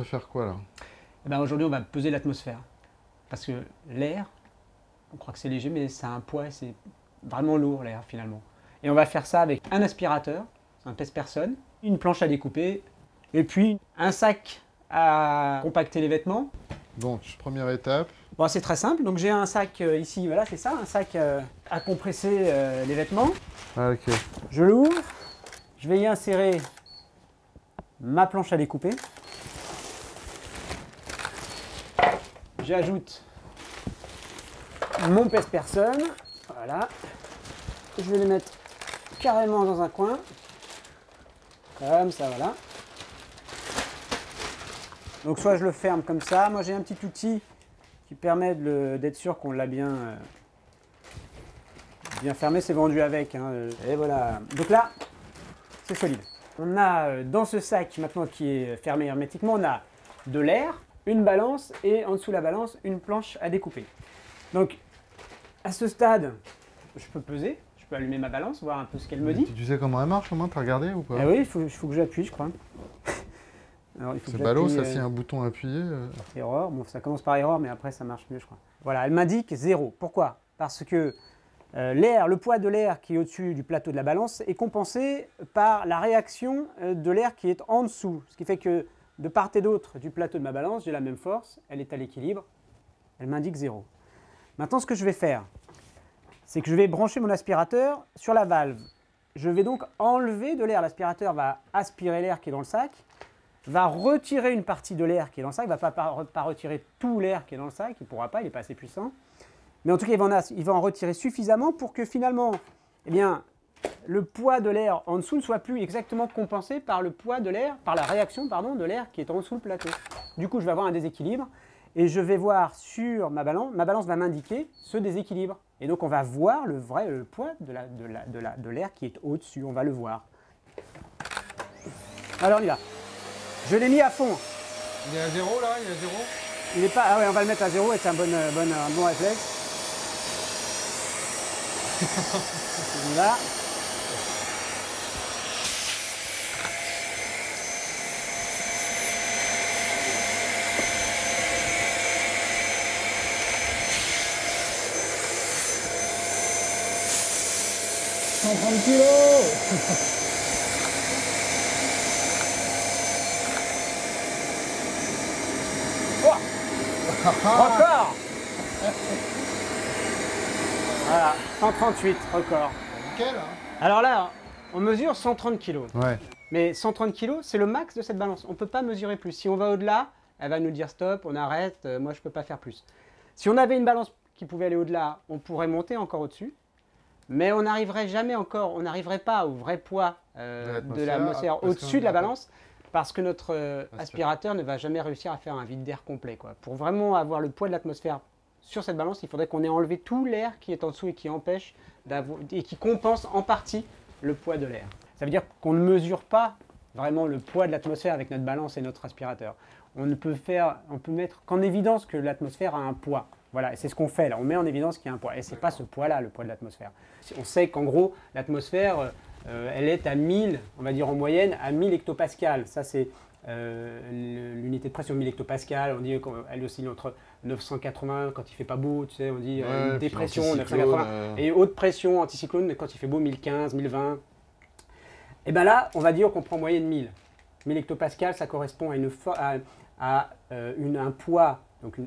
va faire quoi là? Eh ben, aujourd'hui, on va peser l'atmosphère. Parce que l'air, on croit que c'est léger, mais ça a un poids, c'est vraiment lourd l'air finalement. Et on va faire ça avec un aspirateur, un pèse-personne, une planche à découper, et puis un sac à compacter les vêtements. Donc, première étape. Bon, c'est très simple, donc j'ai un sac ici, voilà, c'est ça, un sac à compresser les vêtements. Ah, ok. Je l'ouvre, je vais y insérer ma planche à découper. J'ajoute mon pèse-personne, voilà. Je vais les mettre carrément dans un coin, comme ça, voilà. Donc soit je le ferme comme ça, moi j'ai un petit outil qui permet d'être sûr qu'on l'a bien fermé, c'est vendu avec, hein. Et voilà. Donc là, c'est solide. On a dans ce sac maintenant qui est fermé hermétiquement, on a de l'air, une balance et en dessous de la balance, une planche à découper. Donc à ce stade, je peux peser, je peux allumer ma balance, voir un peu ce qu'elle me dit. Tu sais comment elle marche au moins? T'as regardé ou pas? Ah oui, il faut que j'appuie, je crois. C'est ballot, ça, s'il y a un bouton appuyé. Erreur, bon ça commence par erreur, mais après ça marche mieux, je crois. Voilà, elle m'indique 0. Pourquoi? Parce que le poids de l'air qui est au-dessus du plateau de la balance est compensé par la réaction de l'air qui est en dessous. Ce qui fait que de part et d'autre du plateau de ma balance, j'ai la même force, elle est à l'équilibre, elle m'indique 0. Maintenant, ce que je vais faire, c'est que je vais brancher mon aspirateur sur la valve. Je vais donc enlever de l'air. L'aspirateur va aspirer l'air qui est dans le sac, va retirer une partie de l'air qui est dans le sac, il ne va pas retirer tout l'air qui est dans le sac, il ne pourra pas, il n'est pas assez puissant. Mais en tout cas, il va en retirer suffisamment pour que finalement, eh bien, le poids de l'air en dessous ne soit plus exactement compensé par le poids de l'air, par la réaction, pardon, de l'air qui est en dessous le plateau. Du coup, je vais avoir un déséquilibre et je vais voir sur ma balance va m'indiquer ce déséquilibre. Et donc, on va voir le poids de l'air qui est au-dessus, on va le voir. Alors, on y va. Je l'ai mis à fond. Il est à 0 là? Il est à 0? Il est pas. Ah ouais, on va le mettre à 0 et c'est un bon réflexe. On y va. « 130 kilos !» Record. Voilà, 138, record. Nickel, hein? Alors là, on mesure 130 kg. Ouais. Mais 130 kg, c'est le max de cette balance. On ne peut pas mesurer plus. Si on va au-delà, elle va nous dire stop, on arrête, moi je ne peux pas faire plus. Si on avait une balance qui pouvait aller au-delà, on pourrait monter encore au-dessus. Mais on n'arriverait jamais encore, on n'arriverait pas au vrai poids de l'atmosphère au-dessus de la balance. Parce que notre aspirateur ne va jamais réussir à faire un vide d'air complet, quoi. Pour vraiment avoir le poids de l'atmosphère sur cette balance, il faudrait qu'on ait enlevé tout l'air qui est en dessous et qui empêche et qui compense en partie le poids de l'air. Ça veut dire qu'on ne mesure pas vraiment le poids de l'atmosphère avec notre balance et notre aspirateur. On peut mettre qu'en évidence que l'atmosphère a un poids. Voilà, et c'est ce qu'on fait là, on met en évidence qu'il y a un poids. Et ce n'est pas ce poids-là, le poids de l'atmosphère. On sait qu'en gros, l'atmosphère, elle est à 1000, on va dire en moyenne, à 1000 hectopascales. Ça, c'est l'unité de pression 1000 hectopascales. On dit qu'elle oscille entre 980 quand il ne fait pas beau, tu sais, on dit dépression 980. Et haute pression, anticyclone, quand il fait beau, 1015, 1020. Et bien là, on va dire qu'on prend en moyenne 1000. 1000 hectopascales, ça correspond à un poids. Donc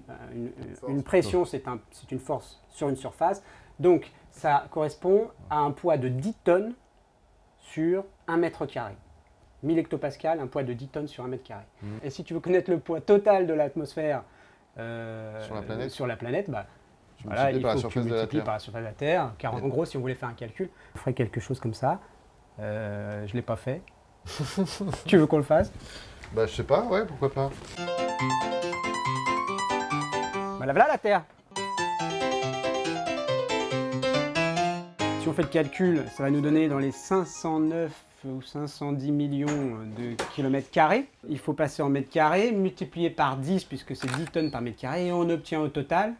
une pression, c'est une force sur une surface. Donc ça correspond à un poids de 10 tonnes sur 1 mètre carré. 1000 hectopascales, un poids de 10 tonnes sur 1 mètre carré. Et si tu veux connaître le poids total de l'atmosphère sur la planète, bah, voilà, il faut que tu multiplies par la surface de la Terre. Car en gros, si on voulait faire un calcul, on ferait quelque chose comme ça. Je ne l'ai pas fait. Tu veux qu'on le fasse? Bah je sais pas, ouais, pourquoi pas. Bah voilà la Terre. Si on fait le calcul, ça va nous donner dans les 509 ou 510 millions de kilomètres carrés. Il faut passer en mètres carrés, multiplier par 10 puisque c'est 10 tonnes par mètre carré et on obtient au total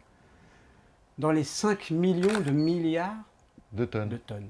dans les 5 millions de milliards de tonnes. de tonnes.